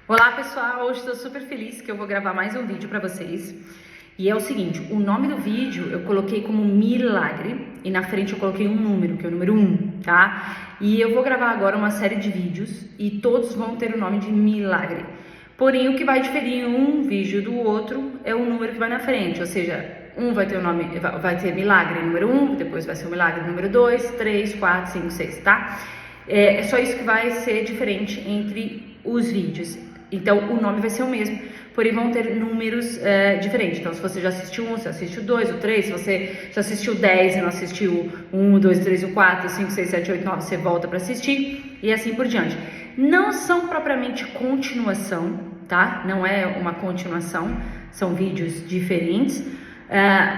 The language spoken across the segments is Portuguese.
Olá pessoal, hoje estou super feliz que eu vou gravar mais um vídeo para vocês. E é o seguinte, o nome do vídeo eu coloquei como milagre e na frente eu coloquei um número, que é o número 1, tá? E eu vou gravar agora uma série de vídeos e todos vão ter o nome de milagre. Porém, o que vai diferir um vídeo do outro é o número que vai na frente, ou seja, um vai ter o nome, vai ter milagre número 1, depois vai ser o milagre número 2, 3, 4, 5, 6, tá? É só isso que vai ser diferente entre os vídeos. Então, o nome vai ser o mesmo, porém vão ter números diferentes. Então, se você já assistiu um, você assiste o 2, o 3. Se você já assistiu 10 e não assistiu o 1, o 2, o 3, o 4, o 5, 6, 7, 8, 9, você volta para assistir e assim por diante. Não são propriamente continuação, tá? Não é uma continuação, são vídeos diferentes,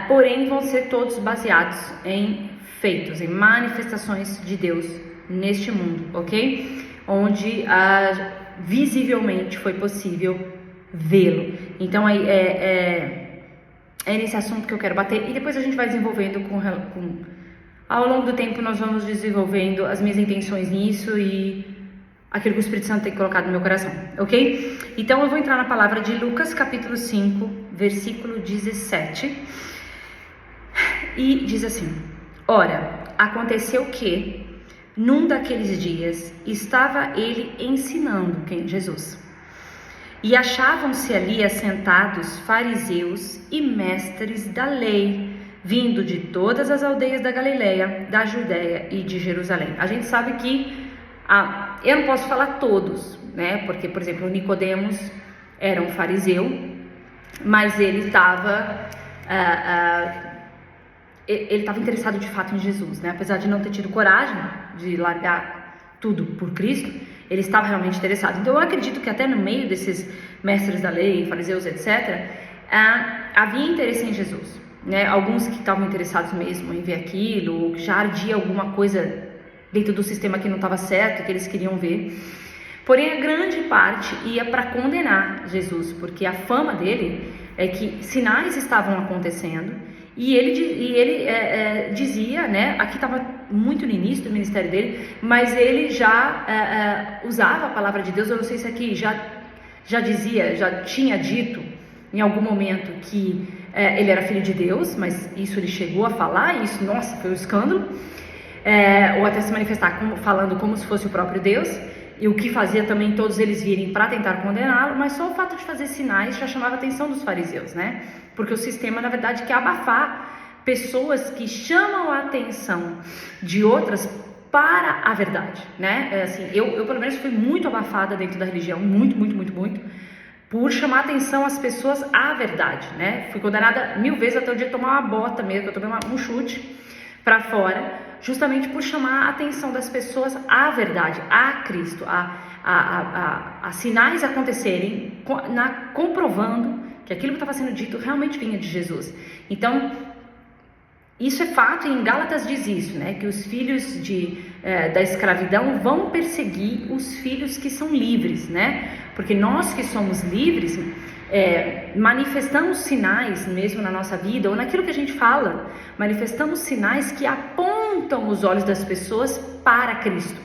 porém vão ser todos baseados em feitos, em manifestações de Deus neste mundo, ok? Onde visivelmente foi possível vê-lo. Então é nesse assunto que eu quero bater e depois a gente vai desenvolvendo ao longo do tempo nós vamos desenvolvendo as minhas intenções nisso e aquilo que o Espírito Santo tem colocado no meu coração, ok? Então eu vou entrar na palavra de Lucas capítulo 5, versículo 17 e diz assim: Ora, aconteceu que num daqueles dias estava ele ensinando, Jesus, e achavam-se ali assentados fariseus e mestres da lei, vindo de todas as aldeias da Galileia, da Judéia e de Jerusalém. A gente sabe que, eu não posso falar todos, né? Porque, por exemplo, o Nicodemos era um fariseu, mas ele estava interessado de fato em Jesus, né? Apesar de não ter tido coragem de largar tudo por Cristo, ele estava realmente interessado. Então eu acredito que até no meio desses mestres da lei, fariseus, etc., havia interesse em Jesus, né? Alguns que estavam interessados mesmo em ver aquilo, ou que já ardia alguma coisa dentro do sistema que não estava certo, que eles queriam ver. Porém, a grande parte ia para condenar Jesus, porque a fama dele é que sinais estavam acontecendo. E ele dizia, né, aqui estava muito no início do ministério dele, mas ele já usava a palavra de Deus. Eu não sei se aqui já dizia, já tinha dito em algum momento que ele era filho de Deus, mas isso ele chegou a falar, e isso, nossa, foi um escândalo, ou até se manifestar falando como se fosse o próprio Deus, e o que fazia também todos eles virem para tentar condená-lo, mas só o fato de fazer sinais já chamava a atenção dos fariseus, né? Porque o sistema, na verdade, quer abafar pessoas que chamam a atenção de outras para a verdade, né? Assim, eu pelo menos fui muito abafada dentro da religião, muito, por chamar a atenção as pessoas à verdade, né? Fui condenada 1000 vezes até o dia de tomar uma bota mesmo, eu tomei um chute para fora, justamente por chamar a atenção das pessoas à verdade, a Cristo, a sinais acontecerem, comprovando que aquilo que estava sendo dito realmente vinha de Jesus. Então, isso é fato, e em Gálatas diz isso, né? Que os filhos da escravidão vão perseguir os filhos que são livres, né? Porque nós que somos livres, manifestamos sinais mesmo na nossa vida, ou naquilo que a gente fala, manifestamos sinais que apontam os olhos das pessoas para Cristo.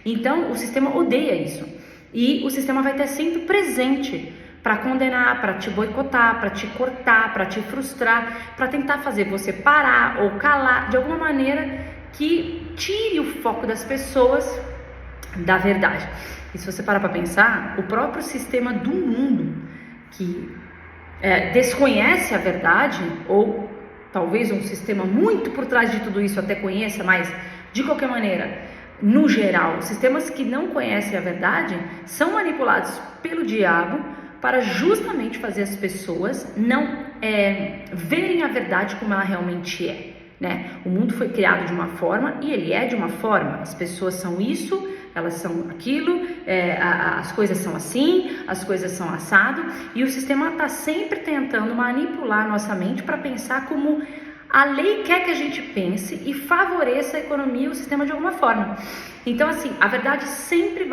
Então, o sistema odeia isso. E o sistema vai estar sempre presente para condenar, para te boicotar, para te cortar, para te frustrar, para tentar fazer você parar ou calar de alguma maneira que tire o foco das pessoas da verdade. E se você parar para pensar, o próprio sistema do mundo que desconhece a verdade, ou talvez um sistema muito por trás de tudo isso até conheça, mas de qualquer maneira, no geral, sistemas que não conhecem a verdade são manipulados pelo diabo para justamente fazer as pessoas não verem a verdade como ela realmente é, né? O mundo foi criado de uma forma e ele é de uma forma. As pessoas são isso, elas são aquilo, as coisas são assim, as coisas são assado, e o sistema está sempre tentando manipular a nossa mente para pensar como a lei quer que a gente pense e favoreça a economia e o sistema de alguma forma. Então, assim, a verdade sempre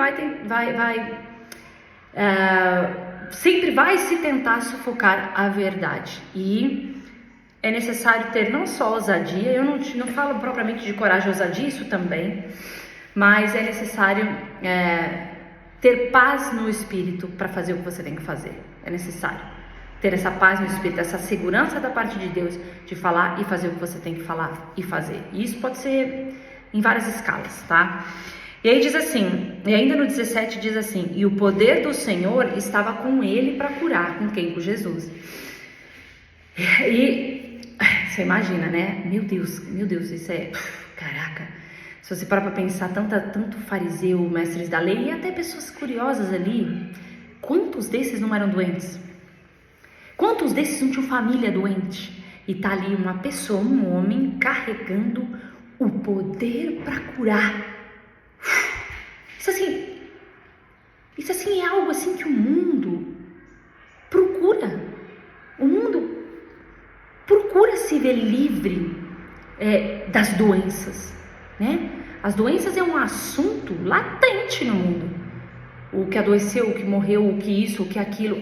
sempre vai se tentar sufocar a verdade, e é necessário ter não só ousadia, eu não falo propriamente de coragem e ousadia, isso também, mas é necessário ter paz no espírito para fazer o que você tem que fazer. É necessário ter essa paz no espírito, essa segurança da parte de Deus de falar e fazer o que você tem que falar e fazer. E isso pode ser em várias escalas, tá? E aí diz assim, e ainda no 17 diz assim: e o poder do Senhor estava com ele para curar. Com quem? Com Jesus. E você imagina, né? Meu Deus, isso é... Caraca, se você parar para pensar, tanto fariseu, mestres da lei e até pessoas curiosas ali, quantos desses não eram doentes? Quantos desses não tinham família doente? E tá ali uma pessoa, um homem, carregando o poder para curar. Isso assim é algo assim que o mundo procura. O mundo procura se ver livre das doenças, né? As doenças é um assunto latente no mundo. O que adoeceu, o que morreu, o que isso, o que aquilo.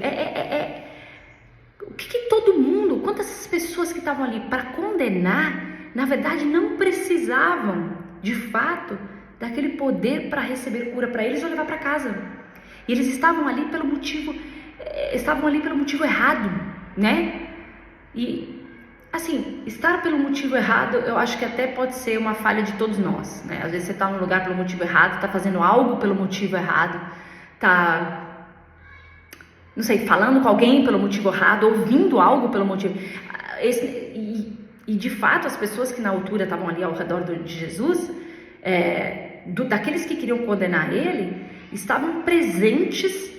O que todo mundo, quantas pessoas que estavam ali para condenar, na verdade não precisavam, de fato, daquele poder para receber cura para eles ou levar para casa. E eles estavam ali pelo motivo errado, né? E assim, estar pelo motivo errado, eu acho que até pode ser uma falha de todos nós, né? Às vezes você está num lugar pelo motivo errado, está fazendo algo pelo motivo errado, tá, não sei, falando com alguém pelo motivo errado, ouvindo algo pelo motivo... E de fato, as pessoas que na altura estavam ali ao redor de Jesus, daqueles que queriam condenar ele, estavam presentes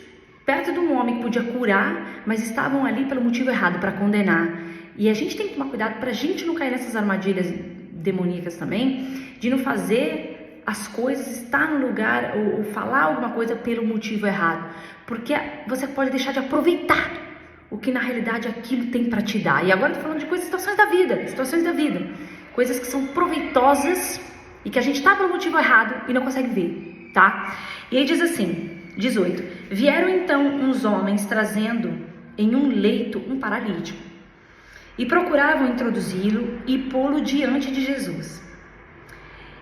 perto de um homem que podia curar, mas estavam ali pelo motivo errado, para condenar. E a gente tem que tomar cuidado para a gente não cair nessas armadilhas demoníacas também, de não fazer as coisas, estar no lugar ou falar alguma coisa pelo motivo errado, porque você pode deixar de aproveitar o que na realidade aquilo tem para te dar. E agora eu tô falando de situações da vida, coisas que são proveitosas e que a gente tá pelo motivo errado e não consegue ver, tá? E aí diz assim, 18: vieram então uns homens trazendo em um leito um paralítico e procuravam introduzi-lo e pô-lo diante de Jesus.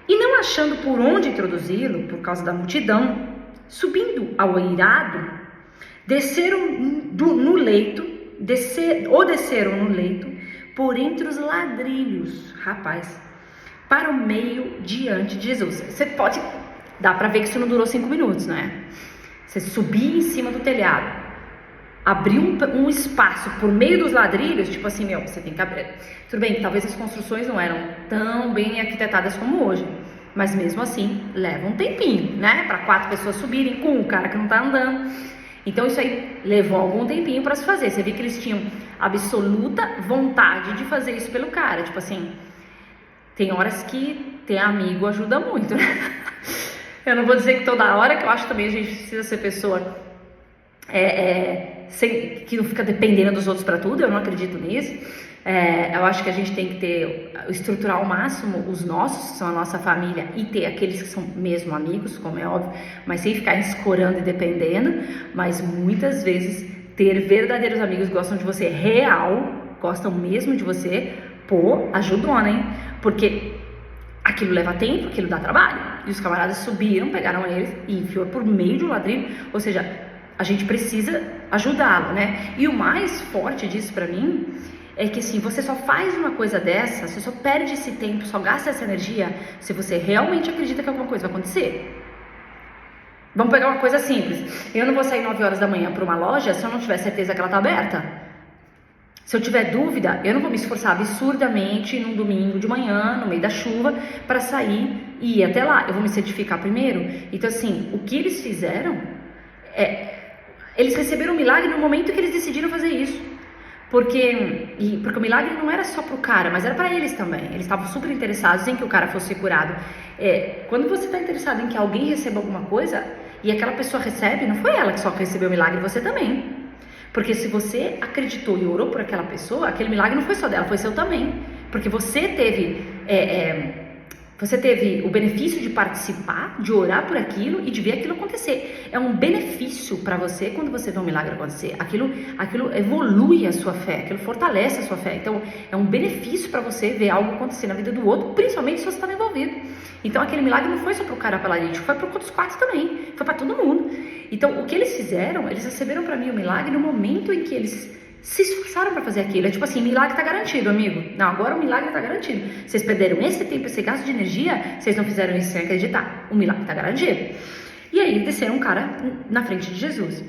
E não achando por onde introduzi-lo, por causa da multidão, subindo ao eirado, desceram no leito por entre os ladrilhos, rapaz, para o meio diante de Jesus. Dá pra ver que isso não durou 5 minutos, né? Você subir em cima do telhado, abrir um espaço por meio dos ladrilhos, tipo assim, você tem que abrir. Tudo bem, talvez as construções não eram tão bem arquitetadas como hoje, mas mesmo assim, leva um tempinho, né? Para 4 pessoas subirem com o cara que não tá andando. Então isso aí levou algum tempinho para se fazer. Você vê que eles tinham absoluta vontade de fazer isso pelo cara. Tipo assim, tem horas que ter amigo ajuda muito, né? Eu não vou dizer que toda hora, que eu acho também a gente precisa ser pessoa que não fica dependendo dos outros para tudo. Eu não acredito nisso. Eu acho que a gente tem que estruturar ao máximo os nossos, que são a nossa família, e ter aqueles que são mesmo amigos, como é óbvio, mas sem ficar escorando e dependendo. Mas muitas vezes ter verdadeiros amigos que gostam de você gostam mesmo de você, ajudou, hein? Porque aquilo leva tempo, aquilo dá trabalho. E os camaradas subiram, pegaram eles e enfiou por meio de um ladrilho. Ou seja, a gente precisa ajudá-lo, né? E o mais forte disso pra mim é que assim, você só faz uma coisa dessa, você só perde esse tempo, só gasta essa energia se você realmente acredita que alguma coisa vai acontecer. Vamos pegar uma coisa simples. Eu não vou sair 9 horas da manhã para uma loja se eu não tiver certeza que ela tá aberta. Se eu tiver dúvida, eu não vou me esforçar absurdamente num domingo de manhã, no meio da chuva, para sair e ir até lá. Eu vou me certificar primeiro. Então assim, o que eles fizeram eles receberam um milagre no momento que eles decidiram fazer isso. Porque o milagre não era só pro cara, mas era para eles também. Eles estavam super interessados em que o cara fosse curado. Quando você está interessado em que alguém receba alguma coisa e aquela pessoa recebe, não foi ela que só recebeu o milagre, você também. Porque se você acreditou e orou por aquela pessoa, aquele milagre não foi só dela, foi seu também. Porque você Você teve o benefício de participar, de orar por aquilo e de ver aquilo acontecer. É um benefício para você quando você vê um milagre acontecer. Aquilo evolui a sua fé, aquilo fortalece a sua fé. Então, é um benefício para você ver algo acontecer na vida do outro, principalmente se você estava envolvido. Então, aquele milagre não foi só para o cara paralítico, foi para os outros 4 também, foi para todo mundo. Então, o que eles fizeram, eles receberam para mim o milagre no momento em que eles se esforçaram para fazer aquilo. É tipo assim, milagre tá garantido, amigo. Não, agora o milagre tá garantido. Vocês perderam esse tempo, esse gasto de energia, vocês não fizeram isso sem acreditar. O milagre tá garantido. E aí desceram um cara na frente de Jesus.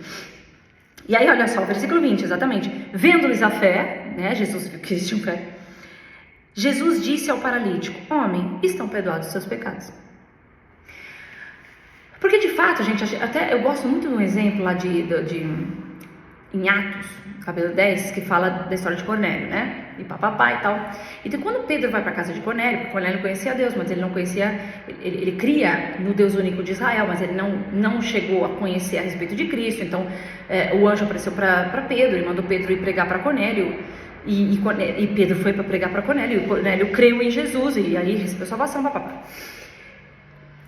E aí, olha só, o versículo 20, exatamente. Vendo-lhes a fé, né, Jesus viu que eles tinham fé. Jesus disse ao paralítico: homem, estão perdoados os seus pecados. Porque de fato, gente, até eu gosto muito de um exemplo lá em Atos, capítulo 10, que fala da história de Cornélio, né? E papapá e tal. Então, quando Pedro vai para a casa de Cornélio, porque Cornélio conhecia Deus, mas ele não conhecia, ele cria no Deus único de Israel, mas ele não chegou a conhecer a respeito de Cristo. Então, o anjo apareceu para Pedro e mandou Pedro ir pregar para Cornélio. E Pedro foi para pregar para Cornélio, e Cornélio creu em Jesus, e aí recebeu salvação, papapá.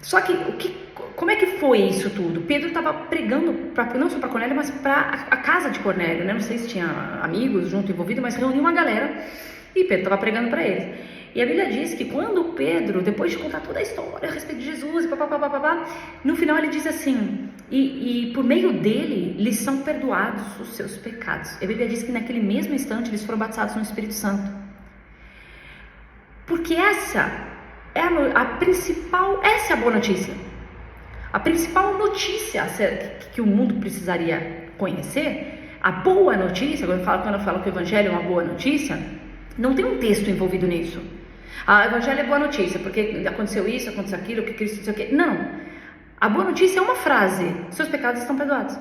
Só que, como é que foi isso tudo? Pedro estava pregando, não só para Cornélio, mas para a casa de Cornélio, né? Não sei se tinha amigos junto envolvidos, mas reuniu uma galera e Pedro estava pregando para eles. E a Bíblia diz que quando Pedro, depois de contar toda a história a respeito de Jesus, no final ele diz assim, e por meio dele lhes são perdoados os seus pecados. A Bíblia diz que naquele mesmo instante eles foram batizados no Espírito Santo. Porque essa é a boa notícia. A principal notícia que o mundo precisaria conhecer, a boa notícia, quando eu falo que o Evangelho é uma boa notícia, não tem um texto envolvido nisso. O Evangelho é boa notícia, porque aconteceu isso, aconteceu aquilo, que Cristo disse o quê. Não. A boa notícia é uma frase: seus pecados estão perdoados.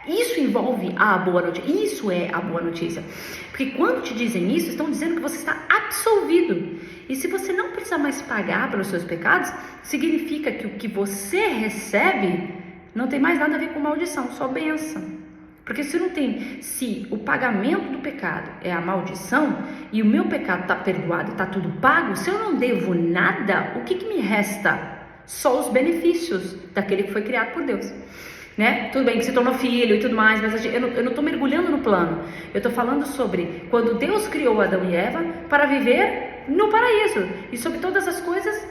Isso envolve a boa notícia. Isso é a boa notícia. Porque quando te dizem isso, estão dizendo que você está absolvido. E se você não precisa mais pagar pelos seus pecados, significa que o que você recebe não tem mais nada a ver com maldição, só bênção. Porque se o pagamento do pecado é a maldição e o meu pecado está perdoado e está tudo pago, se eu não devo nada, o que me resta? Só os benefícios daquele que foi criado por Deus. Né? Tudo bem que se tornou filho e tudo mais, mas eu não estou mergulhando no plano. Eu estou falando sobre quando Deus criou Adão e Eva para viver no paraíso e sobre todas as coisas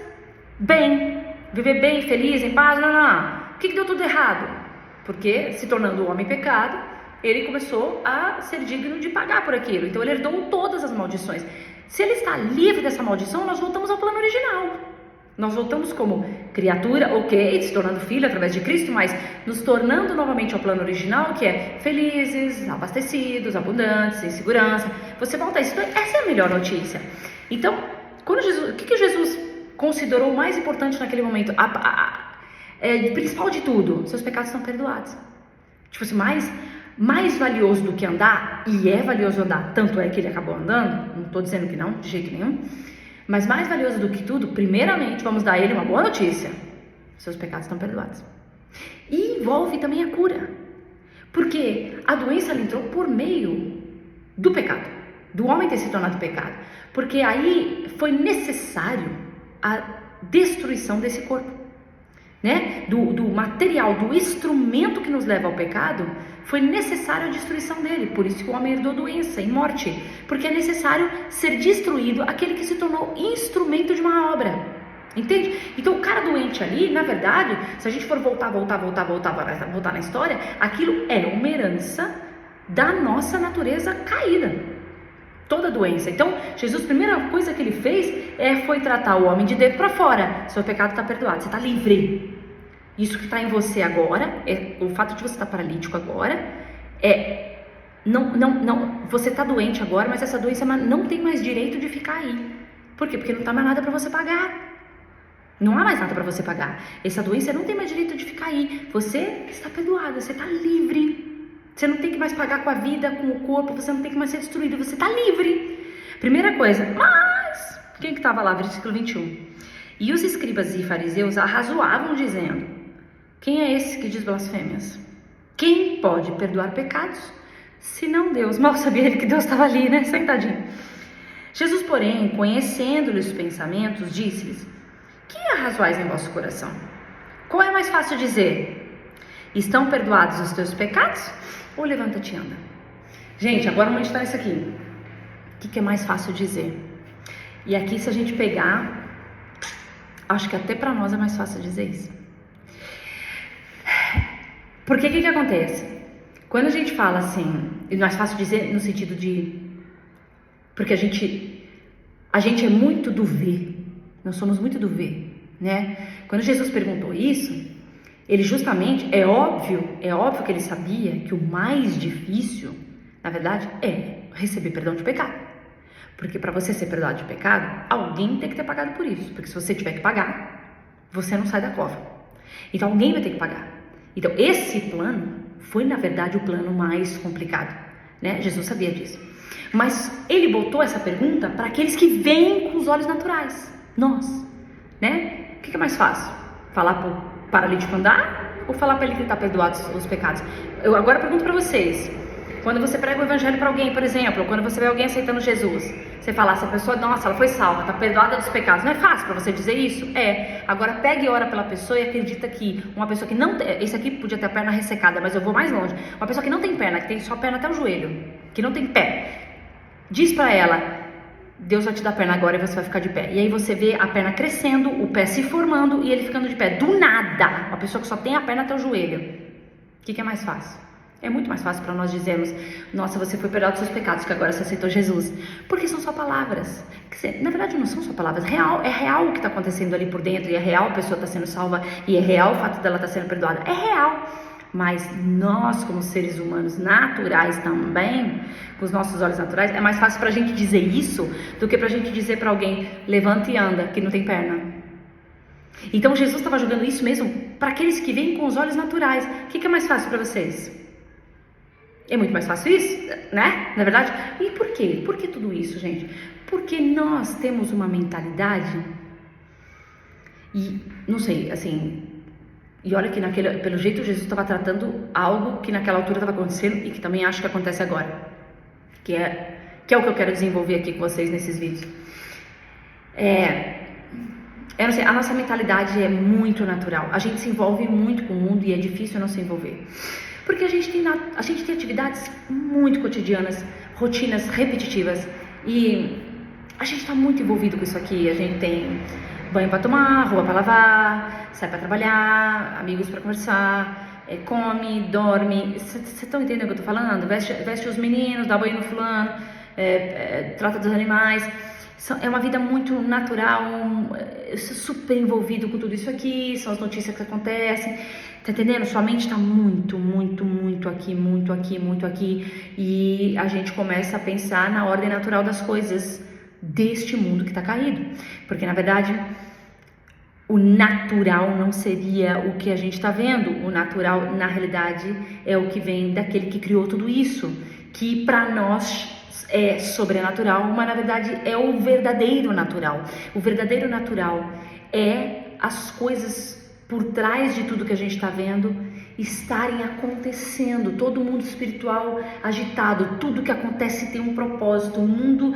bem, viver bem, feliz, em paz. Não. O que deu tudo errado? Porque se tornando o homem pecado, ele começou a ser digno de pagar por aquilo. Então ele herdou todas as maldições. Se ele está livre dessa maldição, nós voltamos ao plano original. Nós voltamos como criatura, ok, se tornando filho através de Cristo, mas nos tornando novamente ao plano original, que é felizes, abastecidos, abundantes, em segurança. Você volta a isso. Essa é a melhor notícia. Então, o que Jesus considerou mais importante naquele momento? Principal de tudo, seus pecados estão perdoados. Tipo assim, mais valioso do que andar, e é valioso andar, tanto é que ele acabou andando, não estou dizendo que não, de jeito nenhum. Mas mais valioso do que tudo, primeiramente, vamos dar a ele uma boa notícia: seus pecados estão perdoados. E envolve também a cura, porque a doença entrou por meio do pecado, do homem ter se tornado pecado, porque aí foi necessário a destruição desse corpo, né? Do material, do instrumento que nos leva ao pecado, foi necessária a destruição dele. Por isso que o homem herdou doença e morte, porque é necessário ser destruído aquele que se tornou instrumento de uma obra, entende? Então o cara doente ali, na verdade, se a gente for voltar na história, aquilo é uma herança da nossa natureza caída, toda doença. Então Jesus, a primeira coisa que ele fez foi tratar o homem de dentro para fora: seu pecado está perdoado, você está livre. Isso que está em você agora, o fato de você estar paralítico agora, você está doente agora, mas essa doença não tem mais direito de ficar aí. Por quê? Porque não está mais nada para você pagar. Não há mais nada para você pagar. Essa doença não tem mais direito de ficar aí. Você está perdoado, você está livre. Você não tem que mais pagar com a vida, com o corpo, você não tem que mais ser destruído, você está livre. Primeira coisa, mas quem que estava lá? Versículo 21. E os escribas e fariseus arrazoavam dizendo: quem é esse que diz blasfêmias? Quem pode perdoar pecados, senão Deus? Mal sabia ele que Deus estava ali, né? Sentadinho. Jesus, porém, conhecendo-lhes os pensamentos, disse-lhes: que arrazoais em vosso coração? Qual é mais fácil dizer? Estão perdoados os teus pecados? Ou levanta-te e anda? Gente, agora vamos estar nisso aqui. O que é mais fácil dizer? E aqui, se a gente pegar, acho que até para nós é mais fácil dizer isso. Porque o que acontece? Quando a gente fala assim, é mais fácil dizer no sentido de... Porque a gente é muito do ver. Nós somos muito do ver, né? Quando Jesus perguntou isso, ele justamente, é óbvio que ele sabia que o mais difícil, na verdade, é receber perdão de pecado. Porque para você ser perdoado de pecado, alguém tem que ter pagado por isso. Porque se você tiver que pagar, você não sai da cova. Então alguém vai ter que pagar. Então esse plano foi, na verdade, o plano mais complicado, né? Jesus sabia disso. Mas ele botou essa pergunta para aqueles que veem com os olhos naturais. Nós, né? O que é mais fácil? Falar para o paralítico andar ou falar para ele que está perdoado os pecados? Eu agora pergunto para vocês. Quando você prega o evangelho para alguém, por exemplo, ou quando você vê alguém aceitando Jesus, você fala, essa pessoa, nossa, ela foi salva, está perdoada dos pecados. Não é fácil para você dizer isso? É. Agora pegue e ora pela pessoa e acredita que uma pessoa que não tem, esse aqui podia ter a perna ressecada, mas eu vou mais longe. Uma pessoa que não tem perna, que tem só perna até o joelho, que não tem pé, diz para ela, Deus vai te dar a perna agora e você vai ficar de pé. E aí você vê a perna crescendo, o pé se formando e ele ficando de pé. Do nada, uma pessoa que só tem a perna até o joelho. O que é mais fácil? É muito mais fácil para nós dizermos, nossa, você foi perdoado dos seus pecados, que agora você aceitou Jesus. Porque são só palavras. Na verdade, não são só palavras. É real o que está acontecendo ali por dentro. E é real a pessoa está sendo salva. E é real o fato dela estar sendo perdoada. É real. Mas nós, como seres humanos naturais também, com os nossos olhos naturais, é mais fácil para a gente dizer isso do que para a gente dizer para alguém, levanta e anda, que não tem perna. Então Jesus estava jogando isso mesmo para aqueles que veem com os olhos naturais. O que é mais fácil para vocês? É muito mais fácil isso, né? Na verdade. E por quê? Por que tudo isso, gente? Porque nós temos uma mentalidade e, não sei, assim... E olha que pelo jeito Jesus estava tratando algo que naquela altura estava acontecendo e que também acho que acontece agora. Que é o que eu quero desenvolver aqui com vocês nesses vídeos. Eu não sei, a nossa mentalidade é muito natural. A gente se envolve muito com o mundo e é difícil não se envolver. Porque a gente tem atividades muito cotidianas, rotinas repetitivas. E a gente está muito envolvido com isso aqui. A gente tem banho para tomar, roupa para lavar, sai para trabalhar, amigos para conversar, come, dorme. Vocês estão entendendo o que eu estou falando? Veste os meninos, dá banho no fulano, trata dos animais. É uma vida muito natural, super envolvido com tudo isso aqui, são as notícias que acontecem, tá entendendo? Sua mente está muito aqui, e a gente começa a pensar na ordem natural das coisas deste mundo que está caído, porque na verdade o natural não seria o que a gente está vendo, o natural na realidade é o que vem daquele que criou tudo isso, que para nós é sobrenatural, mas na verdade é o verdadeiro natural. O verdadeiro natural é as coisas por trás de tudo que a gente está vendo estarem acontecendo, todo o mundo espiritual agitado, tudo que acontece tem um propósito, o mundo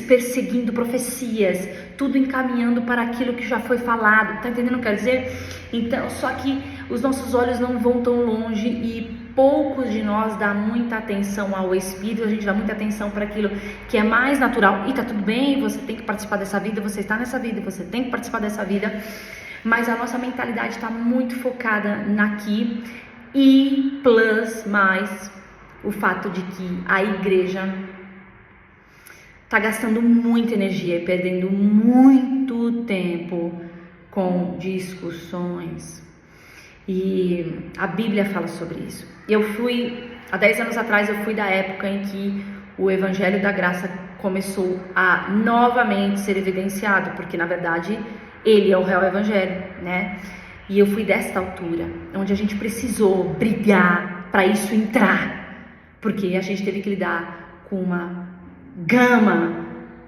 perseguindo profecias, tudo encaminhando para aquilo que já foi falado, tá entendendo o que eu quero dizer? Então, só que os nossos olhos não vão tão longe e poucos de nós dá muita atenção ao Espírito, a gente dá muita atenção para aquilo que é mais natural, e tá tudo bem, você tem que participar dessa vida, você está nessa vida, você tem que participar dessa vida, mas a nossa mentalidade está muito focada naqui, e plus mais o fato de que a igreja está gastando muita energia e perdendo muito tempo com discussões. E a Bíblia fala sobre isso. Há 10 anos atrás, eu fui da época em que o Evangelho da Graça começou a novamente ser evidenciado, porque na verdade ele é o real Evangelho, né? E eu fui desta altura, onde a gente precisou brigar para isso entrar, porque a gente teve que lidar com uma gama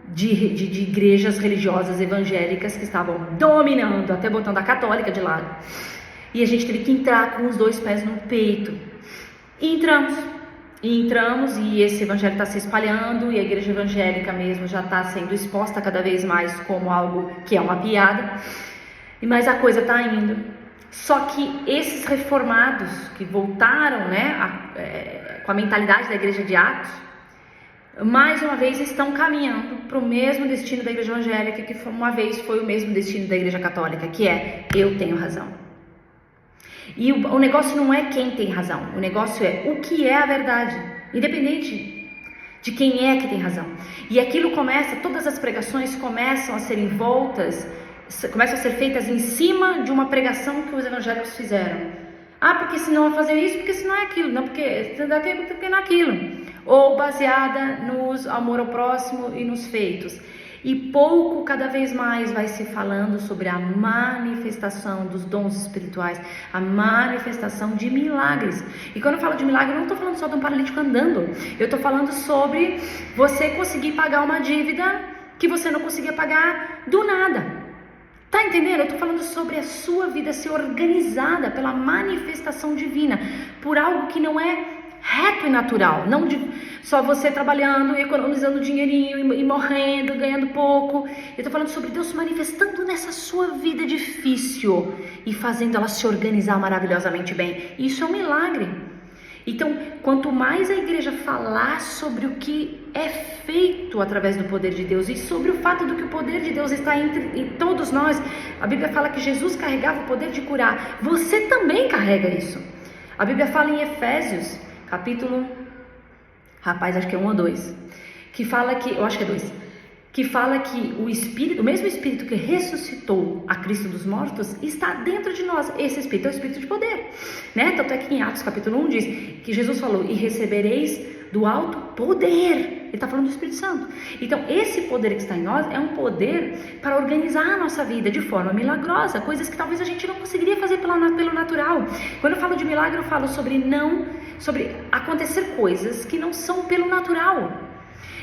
de igrejas religiosas evangélicas que estavam dominando, até botando a católica de lado. E a gente teve que entrar com os 2 pés no peito. E entramos. E entramos e esse evangelho está se espalhando e a igreja evangélica mesmo já está sendo exposta cada vez mais como algo que é uma piada. Mas a coisa está indo. Só que esses reformados que voltaram, né, com a mentalidade da igreja de Atos, mais uma vez estão caminhando para o mesmo destino da igreja evangélica, que uma vez foi o mesmo destino da igreja católica, que é: eu tenho razão. E o negócio não é quem tem razão, o negócio é o que é a verdade, independente de quem é que tem razão. E aquilo começa, todas as pregações começam a serem voltas, começam a ser feitas em cima de uma pregação que os evangélicos fizeram. Porque senão vai fazer isso, porque senão é aquilo, não porque não é aquilo. Ou baseada no amor ao próximo e nos feitos. E pouco, cada vez mais, vai se falando sobre a manifestação dos dons espirituais, a manifestação de milagres. E quando eu falo de milagre, eu não estou falando só de um paralítico andando. Eu estou falando sobre você conseguir pagar uma dívida que você não conseguia pagar do nada. Tá entendendo? Eu estou falando sobre a sua vida ser organizada pela manifestação divina, por algo que não é reto e natural, não de só você trabalhando e economizando dinheirinho e morrendo, ganhando pouco. Eu estou falando sobre Deus se manifestando nessa sua vida difícil e fazendo ela se organizar maravilhosamente bem. Isso é um milagre. Então, quanto mais a igreja falar sobre o que é feito através do poder de Deus e sobre o fato de que o poder de Deus está em todos nós, a Bíblia fala que Jesus carregava o poder de curar. Você também carrega isso. A Bíblia fala em Efésios, capítulo, acho que é 1 ou 2, que fala que, eu acho que é 2, que fala que o Espírito, o mesmo Espírito que ressuscitou a Cristo dos mortos, está dentro de nós. Esse Espírito é o Espírito de poder, né? Tanto é que em Atos capítulo 1 diz que Jesus falou: e recebereis do alto poder. Ele está falando do Espírito Santo. Então esse poder que está em nós é um poder para organizar a nossa vida de forma milagrosa, coisas que talvez a gente não conseguiria fazer pelo natural. Quando eu falo de milagre, eu falo sobre acontecer coisas que não são pelo natural.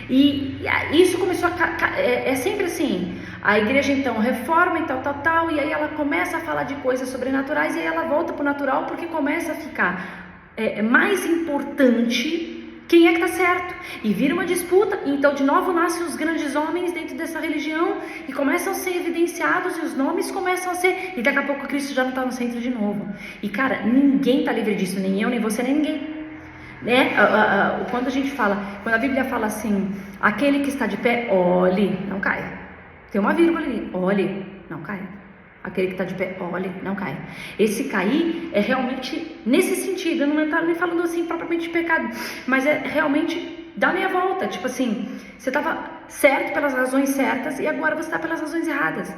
E isso começou é sempre assim. A igreja então reforma e tal, e aí ela começa a falar de coisas sobrenaturais, e aí ela volta para o natural, porque começa a ficar mais importante quem é que está certo, e vira uma disputa. Então de novo nascem os grandes homens dentro dessa religião e começam a ser evidenciados, e os nomes começam a ser, e daqui a pouco Cristo já não está no centro de novo. E cara, ninguém está livre disso, nem eu, nem você, nem ninguém, né? Quando a Bíblia fala assim: aquele que está de pé, olhe, não caia. Tem uma vírgula ali: olhe, não caia. Aquele que está de pé, olhe, não caia. Esse cair é realmente nesse sentido. Eu não estou nem falando assim propriamente de pecado, mas é realmente dar meia volta. Tipo assim, você estava certo pelas razões certas e agora você está pelas razões erradas.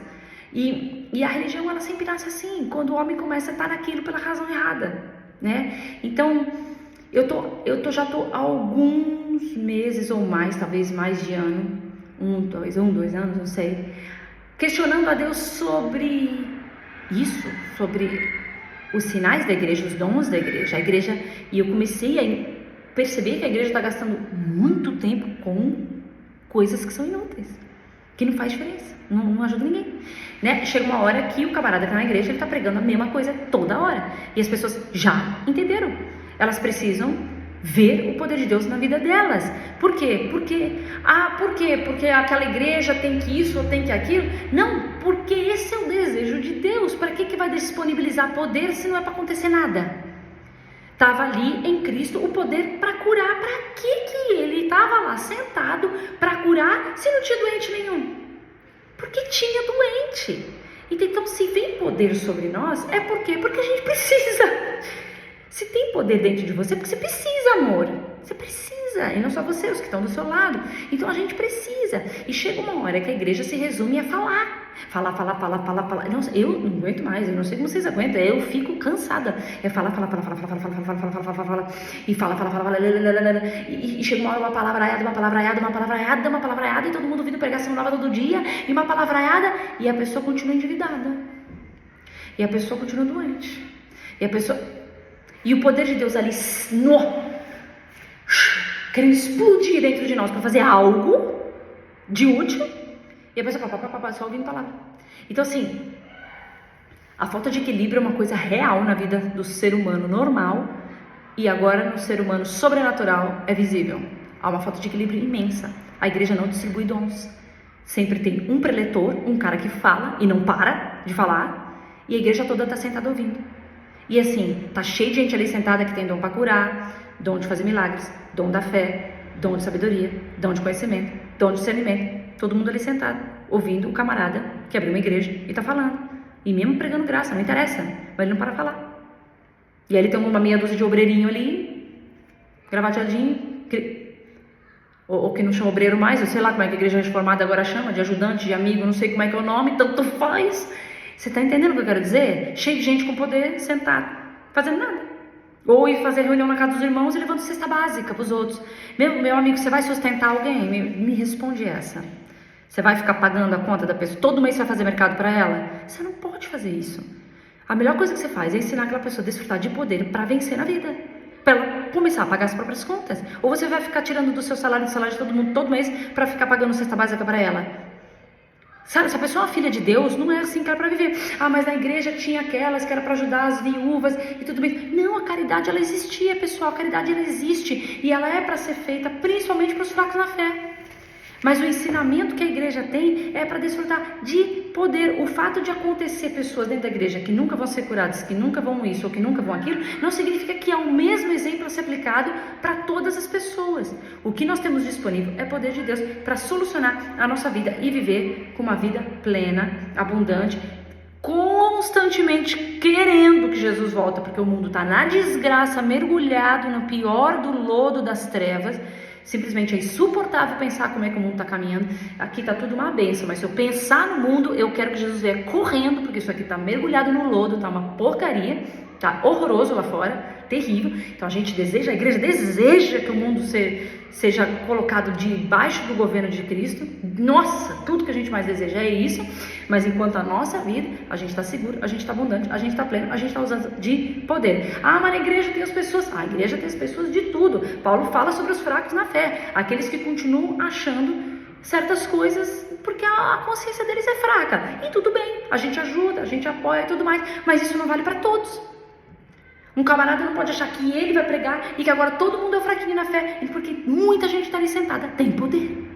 E a religião, ela sempre nasce assim, quando o homem começa a estar naquilo pela razão errada, né? Então já estou há alguns meses ou mais, talvez mais de ano, 2 anos, não sei, questionando a Deus sobre isso, sobre os sinais da igreja, os dons da igreja, e eu comecei a perceber que a igreja está gastando muito tempo com coisas que são inúteis, que não faz diferença, não ajuda ninguém, né? Chega uma hora que o camarada que está na igreja, ele está pregando a mesma coisa toda hora, e as pessoas já entenderam. Elas precisam ver o poder de Deus na vida delas. Por quê? Por quê? Porque aquela igreja tem que isso ou tem que aquilo? Não, porque esse é o desejo de Deus. Para que vai disponibilizar poder se não é para acontecer nada? Estava ali em Cristo o poder para curar. Para que ele estava lá sentado para curar se não tinha doente nenhum? Porque tinha doente. Então, se vem poder sobre nós, é por quê? Porque a gente precisa. Se tem poder dentro de você, porque você precisa, amor. Você precisa, e não só você, os que estão do seu lado. Então a gente precisa. E chega uma hora que a igreja se resume a falar. Falar. Eu não aguento mais, eu não sei como vocês aguentam, eu fico cansada. É falar. E chega uma hora, uma palavra, e todo mundo ouvindo pregação nova todo dia, e uma palavra, e a pessoa continua endividada. E a pessoa continua doente. E o poder de Deus ali, querendo explodir dentro de nós para fazer algo de útil, e a pessoa fala, só ouvindo palavra. Então assim, a falta de equilíbrio é uma coisa real na vida do ser humano normal, e agora no ser humano sobrenatural é visível. Há uma falta de equilíbrio imensa. A igreja não distribui dons. Sempre tem um preletor, um cara que fala e não para de falar, e a igreja toda está sentada ouvindo. E assim, tá cheio de gente ali sentada que tem dom para curar, dom de fazer milagres, dom da fé, dom de sabedoria, dom de conhecimento, dom de discernimento. Todo mundo ali sentado, ouvindo o camarada que abriu uma igreja e tá falando. E mesmo pregando graça, não interessa, mas ele não para de falar. E aí ele tem uma meia dúzia de obreirinho ali, gravateadinho, ou que não chama obreiro mais, eu sei lá como é que a igreja reformada agora chama, de ajudante, de amigo, não sei como é que é o nome, tanto faz. Você tá entendendo o que eu quero dizer? Cheio de gente com poder, sentado, fazendo nada. Ou ir fazer reunião na casa dos irmãos e levando cesta básica pros outros. Meu amigo, você vai sustentar alguém? Me responde essa. Você vai ficar pagando a conta da pessoa? Todo mês você vai fazer mercado para ela? Você não pode fazer isso. A melhor coisa que você faz é ensinar aquela pessoa a desfrutar de poder para vencer na vida. Para ela começar a pagar as próprias contas. Ou você vai ficar tirando do seu salário, do salário de todo mundo, todo mês, para ficar pagando cesta básica para ela. Sabe, se a pessoa é uma filha de Deus, não é assim que era para viver. Ah, mas na igreja tinha aquelas que era para ajudar as viúvas e tudo bem. Não, a caridade ela existia, pessoal. A caridade ela existe e ela é para ser feita principalmente para os fracos na fé. Mas o ensinamento que a igreja tem é para desfrutar de poder. O fato de acontecer pessoas dentro da igreja que nunca vão ser curadas, que nunca vão isso ou que nunca vão aquilo, não significa que é o mesmo exemplo a ser aplicado para todas as pessoas. O que nós temos disponível é poder de Deus para solucionar a nossa vida e viver com uma vida plena, abundante, constantemente querendo que Jesus volte, porque o mundo está na desgraça, mergulhado no pior do lodo das trevas. Simplesmente é insuportável pensar como é que o mundo está caminhando. Aqui está tudo uma bênção, mas se eu pensar no mundo, eu quero que Jesus venha correndo, porque isso aqui está mergulhado no lodo, está uma porcaria, está horroroso lá fora, terrível. Então a igreja deseja que o mundo seja colocado debaixo do governo de Cristo. Nossa, tudo que a gente mais deseja é isso. Mas enquanto a nossa vida, a gente está seguro, a gente está abundante, a gente está pleno, a gente está usando de poder. Ah, mas na igreja tem as pessoas. A igreja tem as pessoas de tudo. Paulo fala sobre os fracos na fé, aqueles que continuam achando certas coisas porque a consciência deles é fraca. E tudo bem, a gente ajuda, a gente apoia e tudo mais, mas isso não vale para todos. Um camarada não pode achar que ele vai pregar e que agora todo mundo é fraquinho na fé, porque muita gente está ali sentada, tem poder.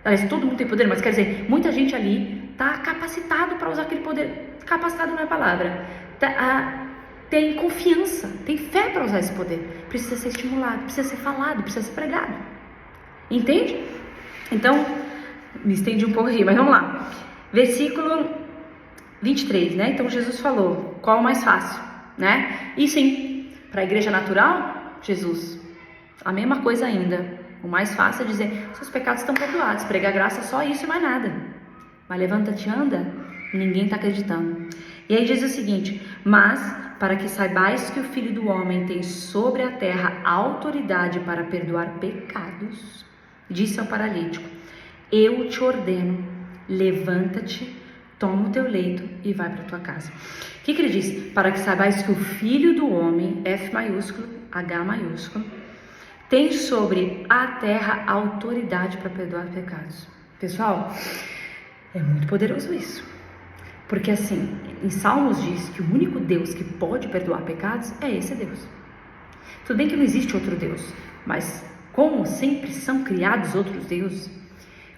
Aliás, todo mundo tem poder, mas quer dizer, muita gente ali está capacitado para usar aquele poder. Capacitado não é a palavra. Tem confiança, tem fé para usar esse poder. Precisa ser estimulado, precisa ser falado, precisa ser pregado. Entende? Então, me estendi um pouco aqui, mas vamos lá. Versículo 23, né? Então Jesus falou, qual é o mais fácil, né? E sim, para a igreja natural, Jesus, a mesma coisa ainda. O mais fácil é dizer, seus pecados estão perdoados, pregar graça só isso e mais nada. Mas levanta-te e anda, ninguém está acreditando. E aí diz o seguinte, mas para que saibais que o Filho do Homem tem sobre a terra autoridade para perdoar pecados, disse ao paralítico, eu te ordeno, levanta-te, toma o teu leito e vai para tua casa. O que ele diz? Para que saibais que o Filho do Homem, F maiúsculo, H maiúsculo, tem sobre a terra autoridade para perdoar pecados. Pessoal, é muito poderoso isso. Porque assim, em Salmos diz que o único Deus que pode perdoar pecados é esse Deus. Tudo bem que não existe outro Deus, mas como sempre são criados outros deuses,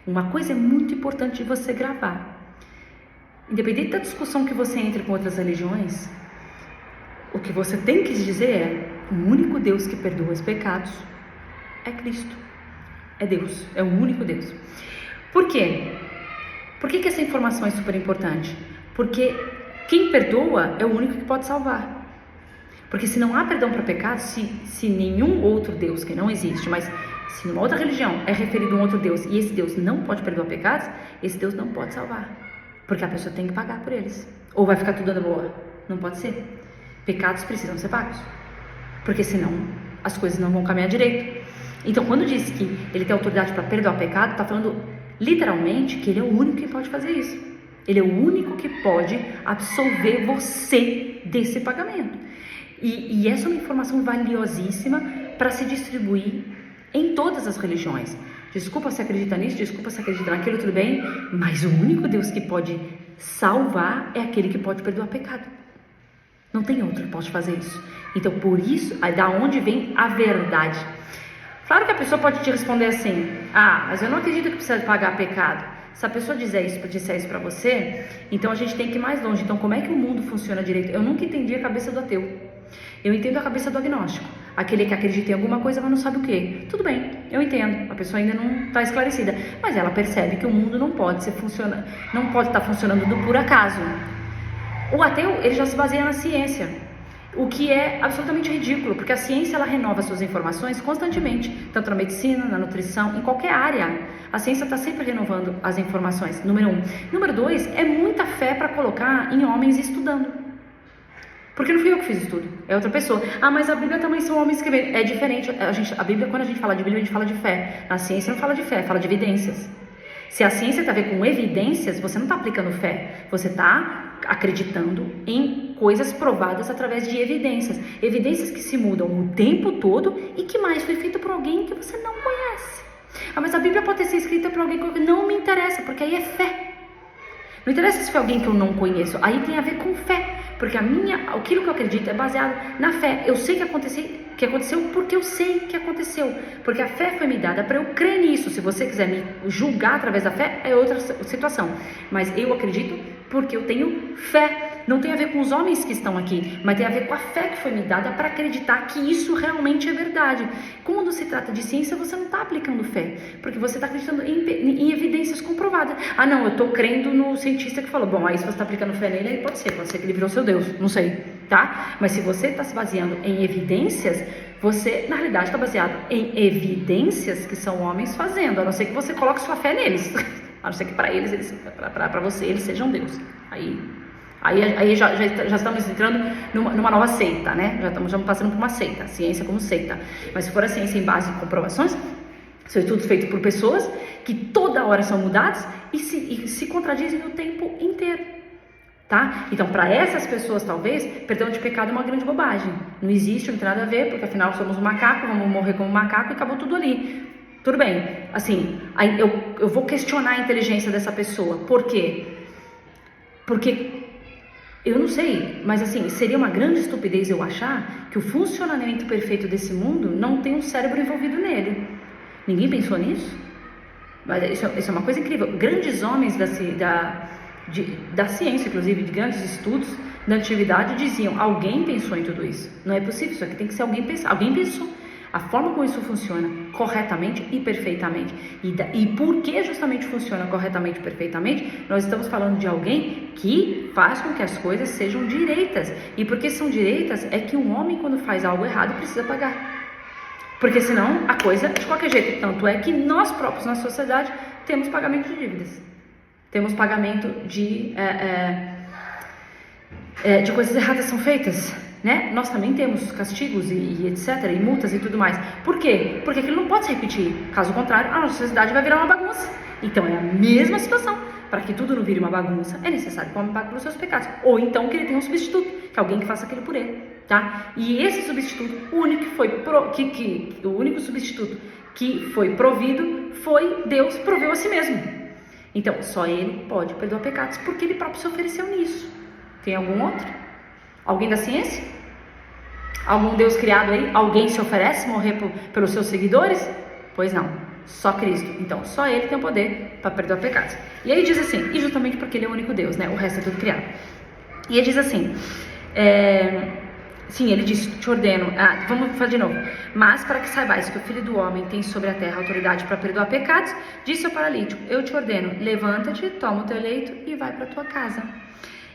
uma coisa é muito importante de você gravar. Independente da discussão que você entre com outras religiões, o que você tem que dizer é, o único Deus que perdoa os pecados é Cristo, é Deus, é o único Deus. Por quê? Por que essa informação é super importante? Porque quem perdoa é o único que pode salvar. Porque se não há perdão para pecados, se nenhum outro Deus, que não existe, mas se numa outra religião é referido a um outro Deus e esse Deus não pode perdoar pecados, esse Deus não pode salvar. Porque a pessoa tem que pagar por eles. Ou vai ficar tudo dando boa? Não pode ser. Pecados precisam ser pagos. Porque senão as coisas não vão caminhar direito. Então quando diz que ele tem autoridade para perdoar pecado, está falando literalmente que ele é o único que pode fazer isso. Ele é o único que pode absolver você desse pagamento. E essa é uma informação valiosíssima para se distribuir em todas as religiões. Desculpa se acredita nisso, desculpa se acredita naquilo, tudo bem, mas o único Deus que pode salvar é aquele que pode perdoar pecado. Não tem outro que pode fazer isso. Então, por isso, aí da onde vem a verdade. Claro que a pessoa pode te responder assim: ah, mas eu não acredito que precisa pagar pecado. Se a pessoa disser isso para você, então a gente tem que ir mais longe. Então, como é que o mundo funciona direito? Eu nunca entendi a cabeça do ateu. Eu entendo a cabeça do agnóstico. Aquele que acredita em alguma coisa, mas não sabe o que. Tudo bem, eu entendo. A pessoa ainda não está esclarecida. Mas ela percebe que o mundo não pode estar funcionando do por acaso. O ateu, ele já se baseia na ciência. O que é absolutamente ridículo, porque a ciência, ela renova suas informações constantemente, tanto na medicina, na nutrição, em qualquer área. A ciência está sempre renovando as informações, número 1. Número 2, é muita fé para colocar em homens estudando. Porque não fui eu que fiz estudo, é outra pessoa. Ah, mas a Bíblia também são homens que escreveram. É diferente, a Bíblia, quando a gente fala de Bíblia, a gente fala de fé. A ciência não fala de fé, fala de evidências. Se a ciência tem a ver com evidências, você não está aplicando fé, você está acreditando em coisas provadas através de evidências. Evidências que se mudam o tempo todo e que mais foi feito por alguém que você não conhece. Ah, mas a Bíblia pode ser escrita por alguém que não me interessa, porque aí é fé. Não interessa se foi alguém que eu não conheço, aí tem a ver com fé, porque aquilo que eu acredito é baseado na fé. Eu sei que aconteceu porque eu sei que aconteceu, porque a fé foi me dada para eu crer nisso. Se você quiser me julgar através da fé, é outra situação, mas eu acredito porque eu tenho fé. Não tem a ver com os homens que estão aqui, mas tem a ver com a fé que foi me dada para acreditar que isso realmente é verdade. Quando se trata de ciência, você não está aplicando fé, porque você está acreditando em evidências comprovadas. Ah, não, eu estou crendo no cientista que falou. Bom, aí se você está aplicando fé nele, aí pode ser que ele virou seu Deus, não sei, tá? Mas se você está se baseando em evidências, você, na realidade, está baseado em evidências que são homens fazendo, a não ser que você coloque sua fé neles, a não ser que para você, eles sejam Deus. Aí já estamos entrando numa nova seita, né? Já estamos passando por uma seita, ciência como seita. Mas se for a ciência em base de comprovações, são estudos feitos por pessoas que toda hora são mudados e se contradizem o tempo inteiro, tá? Então, para essas pessoas, talvez, perdão de pecado é uma grande bobagem. Não existe, não tem nada a ver, porque afinal somos um macaco, vamos morrer como macaco e acabou tudo ali. Tudo bem, assim, eu vou questionar a inteligência dessa pessoa. Por quê? Porque eu não sei, mas assim, seria uma grande estupidez eu achar que o funcionamento perfeito desse mundo não tem um cérebro envolvido nele. Ninguém pensou nisso? Mas isso é uma coisa incrível. Grandes homens da ciência, inclusive, de grandes estudos da antiguidade, diziam: alguém pensou em tudo isso. Não é possível, isso aqui tem que ser alguém pensar. Alguém pensou. A forma como isso funciona corretamente e perfeitamente. E por que justamente funciona corretamente e perfeitamente? Nós estamos falando de alguém que faz com que as coisas sejam direitas. E porque são direitas é que um homem, quando faz algo errado, precisa pagar. Porque senão a coisa de qualquer jeito. Tanto é que nós próprios na sociedade temos pagamento de dívidas. Temos pagamento de coisas erradas são feitas. Né? Nós também temos castigos e etc, e multas e tudo mais. Por quê? Porque aquilo não pode se repetir. Caso contrário, a nossa sociedade vai virar uma bagunça. Então é a mesma situação. Para que tudo não vire uma bagunça, é necessário que o homem pague pelos seus pecados. Ou então que ele tenha um substituto, que alguém que faça aquilo por ele, tá? E esse substituto, o único substituto que foi provido foi Deus proveu a si mesmo. Então só Ele pode perdoar pecados, porque Ele próprio se ofereceu nisso. Tem algum outro? Alguém da ciência? Algum Deus criado aí? Alguém se oferece morrer pelos seus seguidores? Pois não, só Cristo. Então, só Ele tem o poder para perdoar pecados. E aí diz assim, e justamente porque Ele é o único Deus, né? O resto é tudo criado. E ele diz assim, sim, Ele diz, te ordeno, vamos fazer de novo. Mas para que saibais que o Filho do Homem tem sobre a terra autoridade para perdoar pecados, disse ao paralítico, eu te ordeno, levanta-te, toma o teu leito e vai para a tua casa.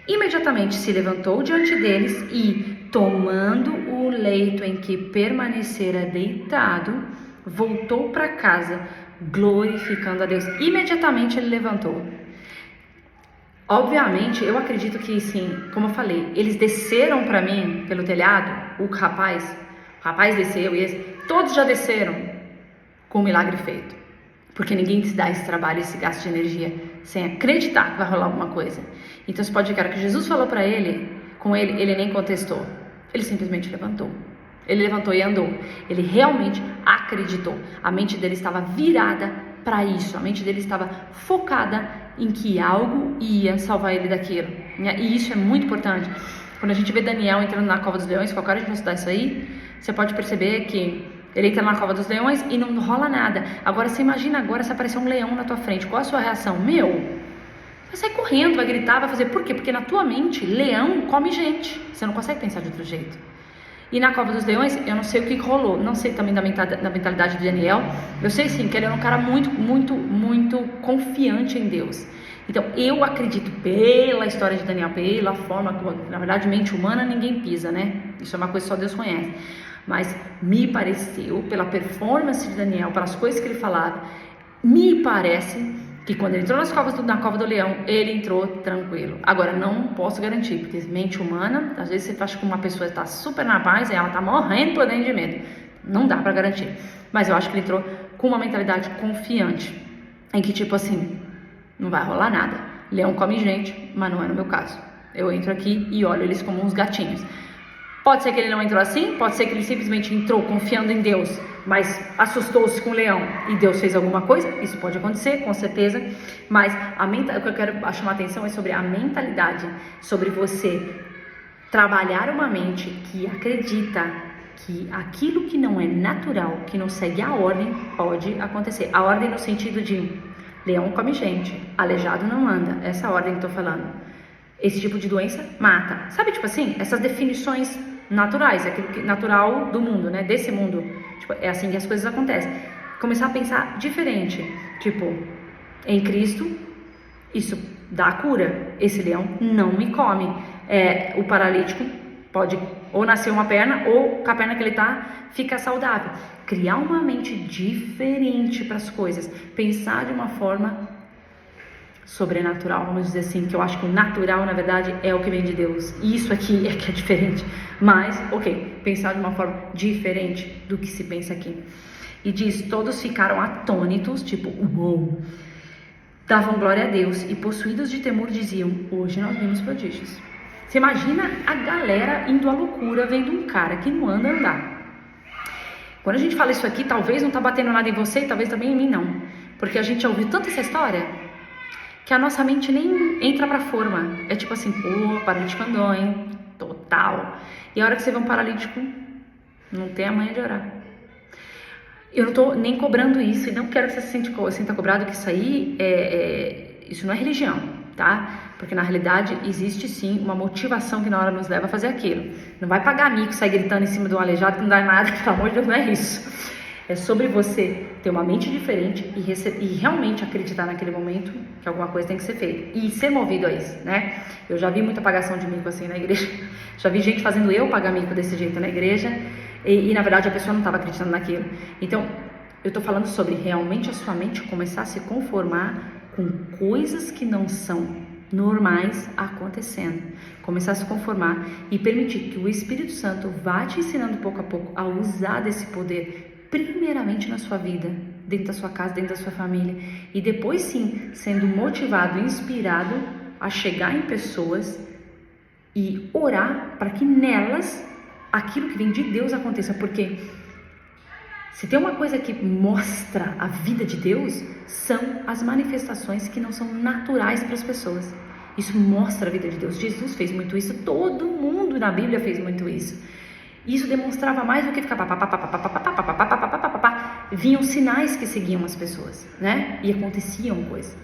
Imediatamente se levantou diante deles e, tomando o leito em que permanecera deitado, voltou para casa, glorificando a Deus. Imediatamente ele levantou. Obviamente, eu acredito que sim, como eu falei, eles desceram para mim pelo telhado, o rapaz desceu e todos já desceram com o milagre feito. Porque ninguém se dá esse trabalho, esse gasto de energia, sem acreditar que vai rolar alguma coisa. Então você pode ver que Jesus falou para ele, com ele, ele nem contestou. Ele simplesmente levantou. Ele levantou e andou. Ele realmente acreditou. A mente dele estava virada para isso. A mente dele estava focada em que algo ia salvar ele daquilo. E isso é muito importante. Quando a gente vê Daniel entrando na cova dos leões, qualquer hora a gente vai estudar isso aí, você pode perceber que ele entra na cova dos leões e não rola nada. Agora, você imagina agora se aparecer um leão na tua frente, qual a sua reação? Meu, vai sair correndo, vai gritar, vai fazer... Por quê? Porque na tua mente, leão come gente. Você não consegue pensar de outro jeito. E na cova dos leões, eu não sei o que rolou, não sei também da mentalidade de Daniel. Eu sei sim que ele era um cara muito, muito, muito confiante em Deus. Então, eu acredito pela história de Daniel, pela forma, na verdade, mente humana ninguém pisa, né? Isso é uma coisa que só Deus conhece. Mas me pareceu, pela performance de Daniel, pelas coisas que ele falava, me parece que quando ele entrou na cova do leão, ele entrou tranquilo. Agora, não posso garantir, porque mente humana, às vezes você acha que uma pessoa está super na paz e ela está morrendo por dentro de medo. Não dá para garantir. Mas eu acho que ele entrou com uma mentalidade confiante, em que tipo assim, não vai rolar nada. Leão come gente, mas não é no meu caso. Eu entro aqui e olho eles como uns gatinhos. Pode ser que ele não entrou assim, pode ser que ele simplesmente entrou confiando em Deus, mas assustou-se com o leão e Deus fez alguma coisa. Isso pode acontecer, com certeza. Mas o que eu quero chamar a atenção é sobre a mentalidade, sobre você trabalhar uma mente que acredita que aquilo que não é natural, que não segue a ordem, pode acontecer. A ordem no sentido de leão come gente, aleijado não anda. Essa ordem que eu tô falando. Esse tipo de doença mata. Sabe, tipo assim, essas definições naturais, aquilo que natural do mundo, né? Desse mundo. Tipo, é assim que as coisas acontecem. Começar a pensar diferente. Tipo, em Cristo, isso dá a cura. Esse leão não me come. O paralítico pode ou nascer uma perna, ou com a perna que ele tá, fica saudável. Criar uma mente diferente para as coisas. Pensar de uma forma sobrenatural, vamos dizer assim, que eu acho que o natural, na verdade, é o que vem de Deus. Isso aqui é que é diferente. Mas, ok, pensar de uma forma diferente do que se pensa aqui. E diz, todos ficaram atônitos, tipo, uou. Davam glória a Deus e possuídos de temor diziam, hoje nós vimos prodígios. Você imagina a galera indo à loucura vendo um cara que não anda a andar. Quando a gente fala isso aqui, talvez não tá batendo nada em você e talvez também em mim não. Porque a gente já ouviu tanto essa história que a nossa mente nem entra pra forma. É tipo assim, pô, paralítico andou, hein? Total. E a hora que você vê um paralítico, não tem a manha de orar. Eu não tô nem cobrando isso e não quero que você se sinta cobrado, que isso aí isso não é religião, tá? Porque na realidade existe sim uma motivação que na hora nos leva a fazer aquilo. Não vai pagar mico, sair gritando em cima de um aleijado que não dá nada, pelo amor de Deus, não é isso. É sobre você ter uma mente diferente e realmente acreditar naquele momento que alguma coisa tem que ser feita. E ser movido a isso, né? Eu já vi muita pagação de mico assim na igreja. Já vi gente fazendo eu pagar mico desse jeito na igreja. E na verdade a pessoa não estava acreditando naquilo. Então, eu estou falando sobre realmente a sua mente começar a se conformar com coisas que não são normais acontecendo. Começar a se conformar e permitir que o Espírito Santo vá te ensinando pouco a pouco a usar desse poder primeiramente na sua vida, dentro da sua casa, dentro da sua família, e depois sim, sendo motivado, inspirado a chegar em pessoas e orar para que nelas aquilo que vem de Deus aconteça, porque se tem uma coisa que mostra a vida de Deus, são as manifestações que não são naturais para as pessoas. Isso mostra a vida de Deus. Jesus fez muito isso, todo mundo na Bíblia fez muito isso. Isso demonstrava mais do que ficar vinham sinais que seguiam as pessoas, né? E aconteciam coisas.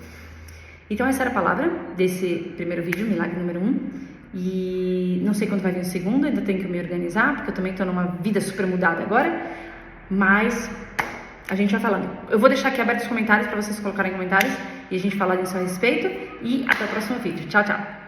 Então essa era a palavra desse primeiro vídeo, milagre número 1. E não sei quando vai vir o segundo, ainda tenho que me organizar, porque eu também estou numa vida super mudada agora. Mas a gente vai falando. Eu vou deixar aqui abertos os comentários para vocês colocarem comentários e a gente falar disso a respeito. E até o próximo vídeo. Tchau, tchau.